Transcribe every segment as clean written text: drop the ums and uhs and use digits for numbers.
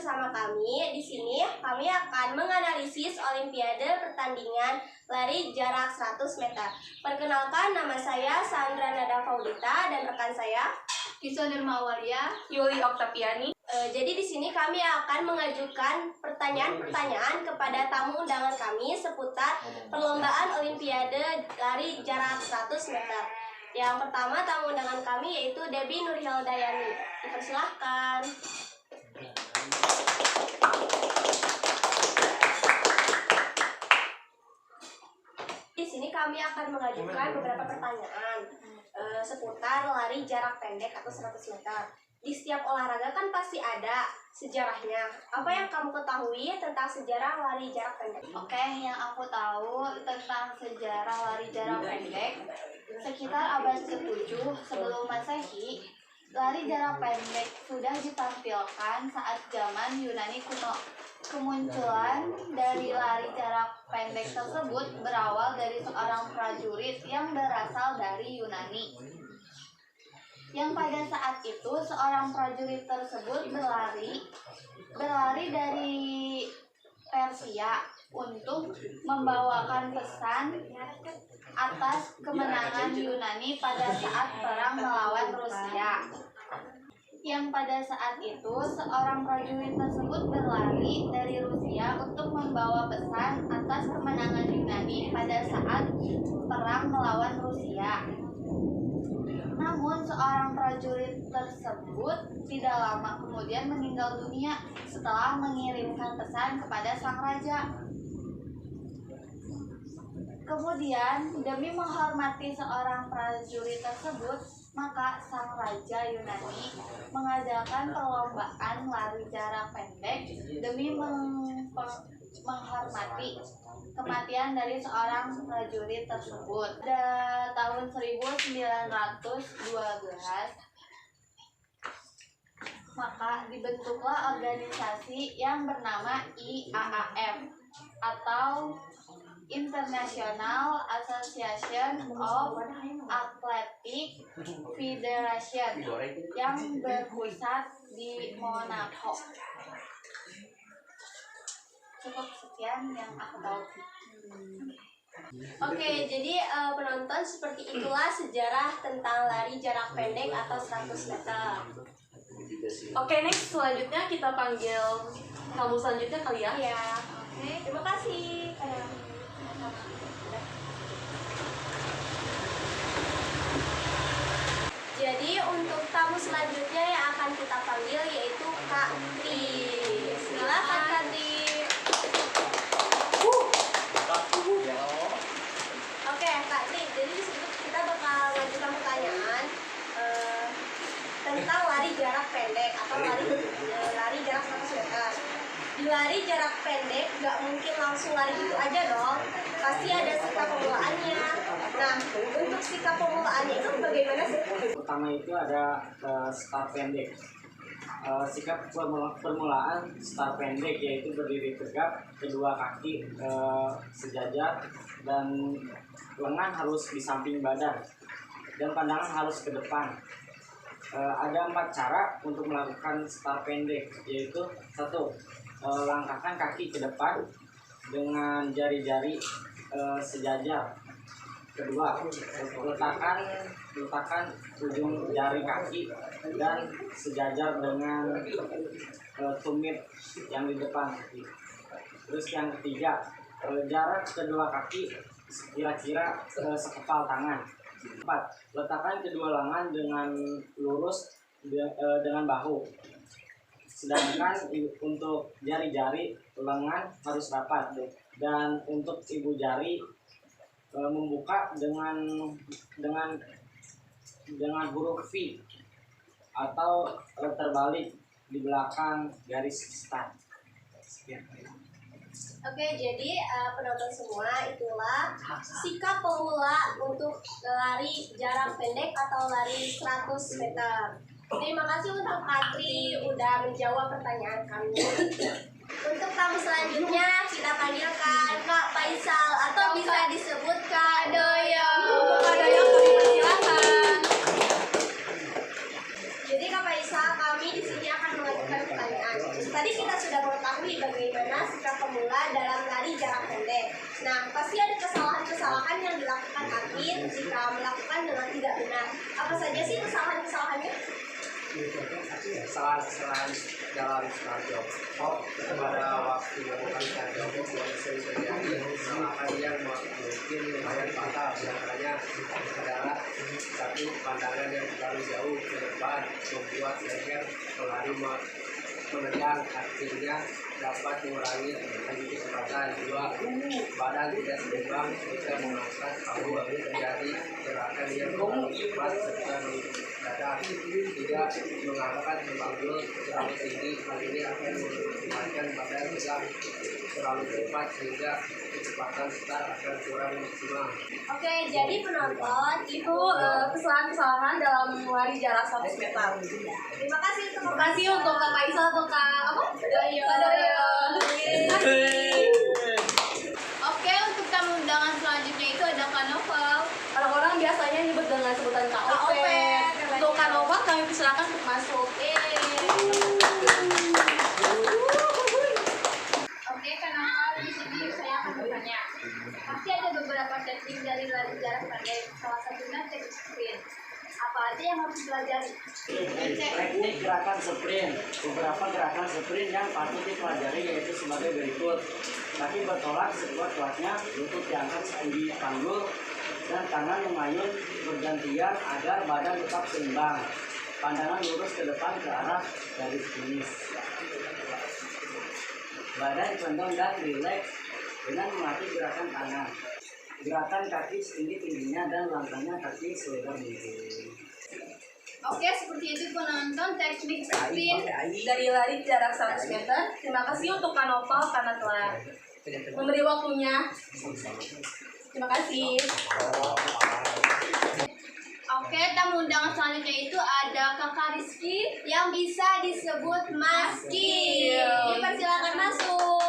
bersama kami. Di sini kami akan menganalisis Olimpiade pertandingan lari jarak 100 meter. Perkenalkan, nama saya Sandra Nada Faudita dan rekan saya Kisah Nirma Awalia, Yuli Oktaviani. Jadi di sini kami akan mengajukan pertanyaan-pertanyaan kepada tamu undangan kami seputar perlombaan Olimpiade lari jarak 100 meter. Yang pertama tamu undangan kami yaitu Debbie Nurhildayani. Dipersilahkan. Di sini kami akan mengajukan beberapa pertanyaan seputar lari jarak pendek atau 100 meter. Di setiap olahraga kan pasti ada sejarahnya. Apa yang kamu ketahui tentang sejarah lari jarak pendek? Oke, yang aku tahu tentang sejarah lari jarak pendek, sekitar abad ke-7 sebelum Masehi, lari jarak pendek sudah ditampilkan saat zaman Yunani kuno. Kemunculan dari lari jarak pendek tersebut berawal dari seorang prajurit yang berasal dari Yunani. Yang pada saat itu seorang prajurit tersebut berlari dari Persia untuk membawakan pesan atas kemenangan Yunani pada saat perang melawan Rusia. Yang pada saat itu seorang prajurit tersebut berlari dari Rusia untuk membawa pesan atas kemenangan Yunani pada saat perang melawan Rusia. Namun seorang prajurit tersebut tidak lama kemudian meninggal dunia setelah mengirimkan pesan kepada sang raja. Kemudian demi menghormati seorang prajurit tersebut, maka sang raja Yunani mengadakan perlombaan lari jarak pendek demi menghormati kematian dari seorang prajurit tersebut. Pada tahun 1912, maka dibentuklah organisasi yang bernama IAAF atau International Association of Athletic Federation yang berpusat di Monaco. Cukup sekian yang aku tahu. Oke, jadi penonton, seperti itulah sejarah tentang lari jarak pendek atau 100 meter. Oke, next selanjutnya kita panggil tamu selanjutnya kali ya. Ya, oke. Terima kasih. Jadi untuk tamu selanjutnya yang akan kita panggil yaitu Kak Tri. Silakan Kak Tri. Oke Kak Tri, jadi di sini kita bakal ngajukan pertanyaan tentang lari jarak pendek atau lari jarak 100 meter. Di lari jarak pendek nggak mungkin langsung lari gitu aja dong, pasti ada sikap pemulaannya. Nah, untuk sikap pemulaannya itu bagaimana sih? Pertama itu ada start pendek. Sikap permulaan start pendek yaitu berdiri tegak, kedua kaki sejajar dan lengan harus di samping badan dan pandangan harus ke depan. Ada 4 cara untuk melakukan start pendek, yaitu 1. Langkahkan kaki ke depan dengan jari-jari sejajar. Kedua, letakkan ujung jari kaki dan sejajar dengan tumit yang di depan. Terus yang ketiga, jarak kedua kaki kira-kira sekepal tangan. 4. Letakkan kedua lengan dengan lurus dengan bahu. Sedangkan untuk jari-jari lengan harus rapat, dan untuk ibu jari membuka dengan huruf V atau terbalik di belakang garis start. Sekian. Oke, jadi penonton semua, itulah sikap pemula untuk lari jarak pendek atau lari 100 meter. Terima kasih untuk Katri udah menjawab pertanyaan kami. Untuk tamu selanjutnya kita panggilkan Kak Faisal atau bisa disebut Kak Doyo. Kak Doyo, kami persilakan. Jadi Kak Faisal, kami di sini akan mengajukan pertanyaan. tadi kita sudah mengetahui bagaimana sikap pemula dalam lari jarak pendek. Nah, pasti ada kesalahan-kesalahan yang dilakukan atlet jika melakukan dengan tidak benar. Apa saja sih kesalahan-kesalahannya? Kesalahan dalam stadion pada waktu melakukan stadion yang sering terjadi kesalahan yang mungkin lumayan fatal. Diantaranya adalah satu, pandangan yang terlalu jauh ke depan membuat leher pelari menendang, akhirnya dapat mengurangi laju kecepatan. Dua, badan tidak seimbang jika mengangkat bahu terjadi gerakan yang terlalu cepat serta mendadak. Tiga, mengangkat membangun terlalu tinggi, hal ini akan mengakibatkan badan tegak terlalu cepat sehingga kecepatan start akan kurang maksimal. Oke, jadi penonton Itu kesalahan-kesalahan dalam lari jarak 100 meter. terima kasih Terima kasih untuk Kak Faisal atau Kak apa? Doyo. Terima kasih. Oke, untuk tamu undangan selanjutnya itu ada Kak Novel. Orang-orang biasanya nyebut dengan sebutan Kak Kak Ope. Ope. Untuk Kak Nova kami persilakan untuk masuk. Oke, Kak Novel, di sini saya akan bertanya. Pasti ada beberapa teknik dari lari jarak pendek, salah satunya teknik sprint. Apa aja yang harus dipelajari? Teknik gerakan sprint. Beberapa gerakan sprint yang patut dipelajari yaitu sebagai berikut. Kaki bertolak sekuat-kuatnya, lutut diangkat setinggi panggul, dan tangan mengayun bergantian agar badan tetap seimbang. Pandangan lurus ke depan ke arah garis finish. Badan condong dan rileks dengan melatih gerakan tangan. Gerakan kaki setinggi-tingginya dan langkahnya kaki selebar mungkin. Oke, seperti itu penonton teknik sprint. Dari lari jarak 100 meter, terima kasih untuk Kak Nova karena telah memberi waktunya. Terima kasih. Oke, tamu undangan selanjutnya itu ada Kakak Rizky yang bisa disebut Mas Kim. Dipersilakan masuk.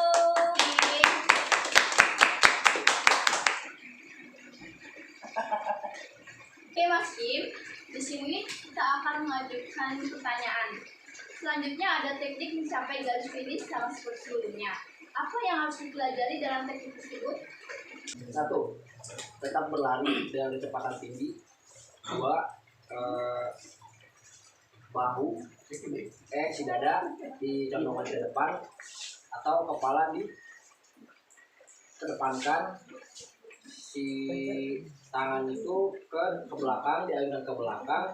Oke, Mas Kim, di sini kita akan mengajukan pertanyaan. Selanjutnya ada teknik mencapai garis finish sama seperti sebelumnya. Apa yang harus dipelajari dalam teknik tersebut? Satu, tetap berlari dengan kecepatan tinggi. Dua, bahu, si dada dicondongkan ke depan atau kepala dikedepankan, si tangan itu ke belakang, diayunkan ke belakang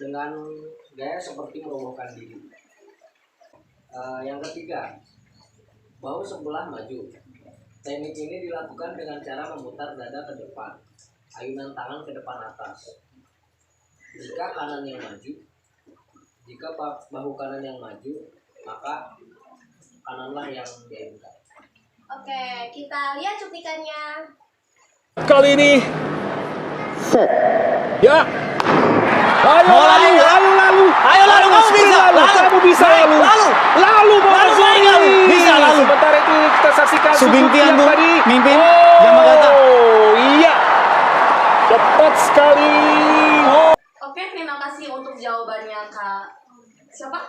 dengan gaya seperti merobohkan diri. Yang ketiga, bahu sebelah maju. Teknik ini dilakukan dengan cara memutar dada ke depan, ayunan tangan ke depan atas. Jika kanan yang maju, jika bahu kanan yang maju, maka kananlah yang diayunkan. Oke, kita lihat cuplikannya. Kali ini set ya, ayo kamu bisa lalu bisa lalu. Sebentar itu kita saksikan Subingtian Bu, tadi mimpin Yamagata. Oh iya, cepat sekali. Oke, terima kasih untuk jawabannya Kak. Siapa?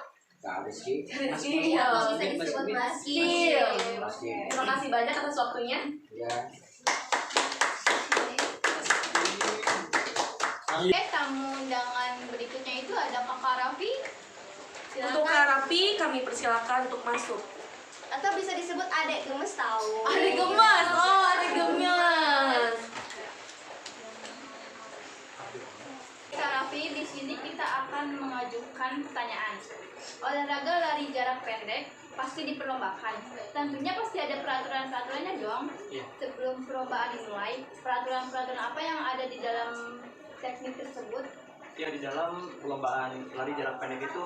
Kak Rizky, Rizky. Ya. Bisa disebut Mas Kim. Terima kasih banyak atas waktunya. ya. Oke, tamu undangan berikutnya itu ada Kakak Raffi. Untuk Kak Rapi, kami persilakan untuk masuk. Atau bisa disebut adek gemes tahu. Adek gemes, oh adek gemes. Kak Raffi, di sini kita akan mengajukan pertanyaan. Olahraga lari jarak pendek pasti diperlombakan. Tentunya pasti ada peraturan-peraturannya dong. Iya. Sebelum perlombaan dimulai, peraturan-peraturan apa yang ada di dalam teknik tersebut? Ya, di dalam perlombaan lari jarak pendek itu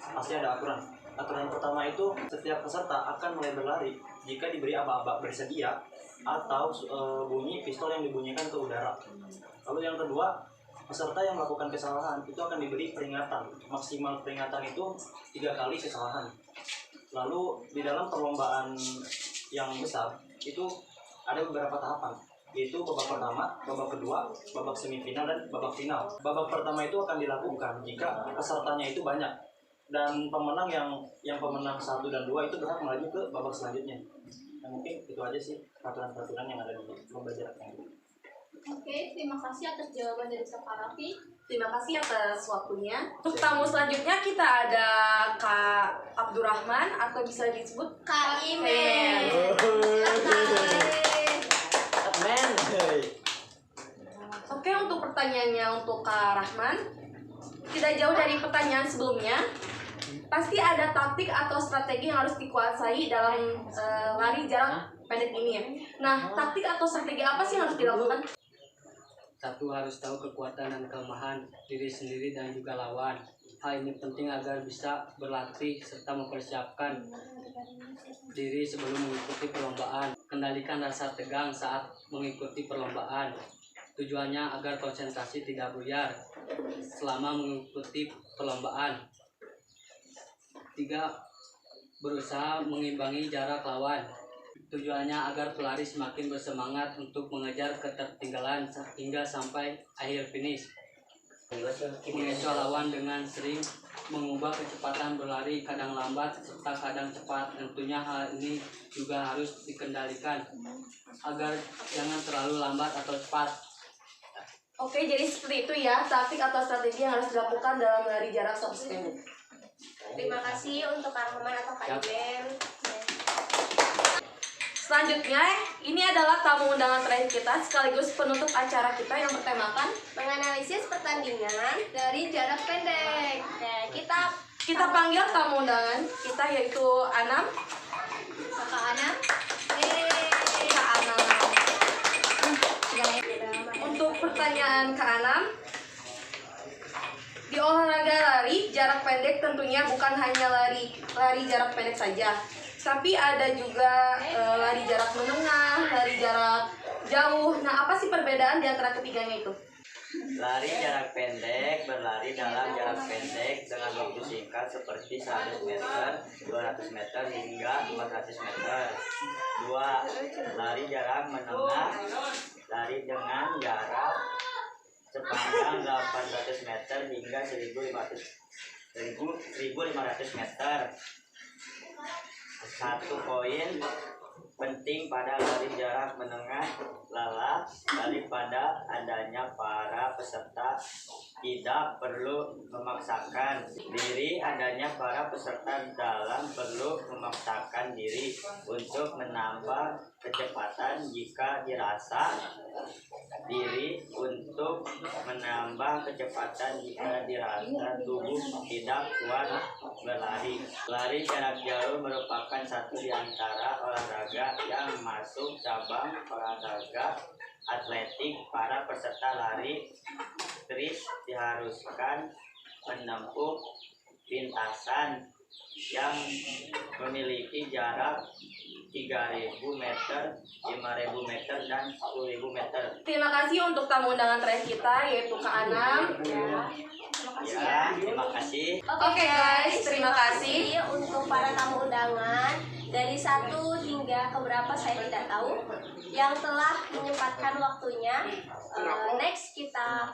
pasti ada aturan. Aturan pertama itu setiap peserta akan mulai berlari jika diberi aba-aba bersedia atau bunyi pistol yang dibunyikan ke udara. Lalu yang kedua, peserta yang melakukan kesalahan itu akan diberi peringatan. Maksimal peringatan itu 3 kali kesalahan. Lalu di dalam perlombaan yang besar itu ada beberapa tahapan, yaitu babak pertama, babak kedua, babak semifinal, dan babak final. Babak pertama itu akan dilakukan jika pesertanya itu banyak. dan pemenang yang pemenang 1 dan 2 itu berhak melaju ke babak selanjutnya. Nah, mungkin itu aja sih peraturan-peraturan yang ada di lomba jarak pendek. Oke, terima kasih atas jawaban dari Kak Raffi. Terima kasih atas waktunya. Untuk tamu selanjutnya kita ada Kak Abdurrahman atau bisa disebut Kak Imen. Men. Oke, untuk pertanyaannya untuk Kak Rahman, tidak jauh dari pertanyaan sebelumnya, pasti ada taktik atau strategi yang harus dikuasai dalam lari jarak pendek ini ya. Nah, taktik atau strategi apa sih yang harus dilakukan? Satu, harus tahu kekuatan dan kelemahan diri sendiri dan juga lawan. Hal ini penting agar bisa berlatih serta mempersiapkan diri sebelum mengikuti perlombaan. Kendalikan rasa tegang saat mengikuti perlombaan. Tujuannya agar konsentrasi tidak buyar selama mengikuti perlombaan. 3. Berusaha mengimbangi jarak lawan. Tujuannya agar pelari semakin bersemangat untuk mengejar ketertinggalan hingga sampai akhir finish. Mengecoh lawan dengan sering mengubah kecepatan berlari, kadang lambat serta kadang cepat. Tentunya hal ini juga harus dikendalikan agar jangan terlalu lambat atau cepat. Oke, jadi seperti itu ya taktik atau strategi yang harus dilakukan dalam lari jarak 100 km. Terima kasih untuk Kak Rahman atau Kak Imen. Selanjutnya, ini adalah tamu undangan terakhir kita sekaligus penutup acara kita yang bertemakan Menganalisis pertandingan dari jarak pendek. Nah, kita panggil tamu undangan kita yaitu Anam. Kakak Ana. Kak Anam. Untuk pertanyaan Kak Anam, di olahraga lari jarak pendek tentunya bukan hanya lari jarak pendek saja, tapi ada juga lari jarak menengah, lari jarak jauh. Nah, apa sih perbedaan di antara ketiganya itu? Lari jarak pendek berlari dalam jarak pendek dengan waktu singkat seperti 100 meter, 200 meter hingga 400 meter. 2. Lari jarak menengah, lari dengan jarak sepanjang 800 meter hingga 1500 meter. 1 poin penting pada lari jarak menengah daripada adanya para peserta tidak perlu memaksakan diri. Adanya para peserta dalam perlu memaksakan diri untuk menambah kecepatan jika dirasa tubuh tidak kuat berlari. Lari jarak jauh merupakan satu di antara olahraga yang masuk cabang olahraga atletik. Para peserta lari terus diharuskan menempuh lintasan yang memiliki jarak 3.000 meter, 5.000 meter, dan 10.000 meter. Terima kasih untuk tamu undangan terakhir kita yaitu Kak Anam. Ya, terima kasih. Oke guys, terima kasih untuk para tamu undangan dari 1 hingga keberapa saya tidak tahu yang telah menyempatkan waktunya. Next kita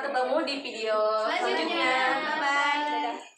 ketemu di video selanjutnya. Bye bye. Dadah.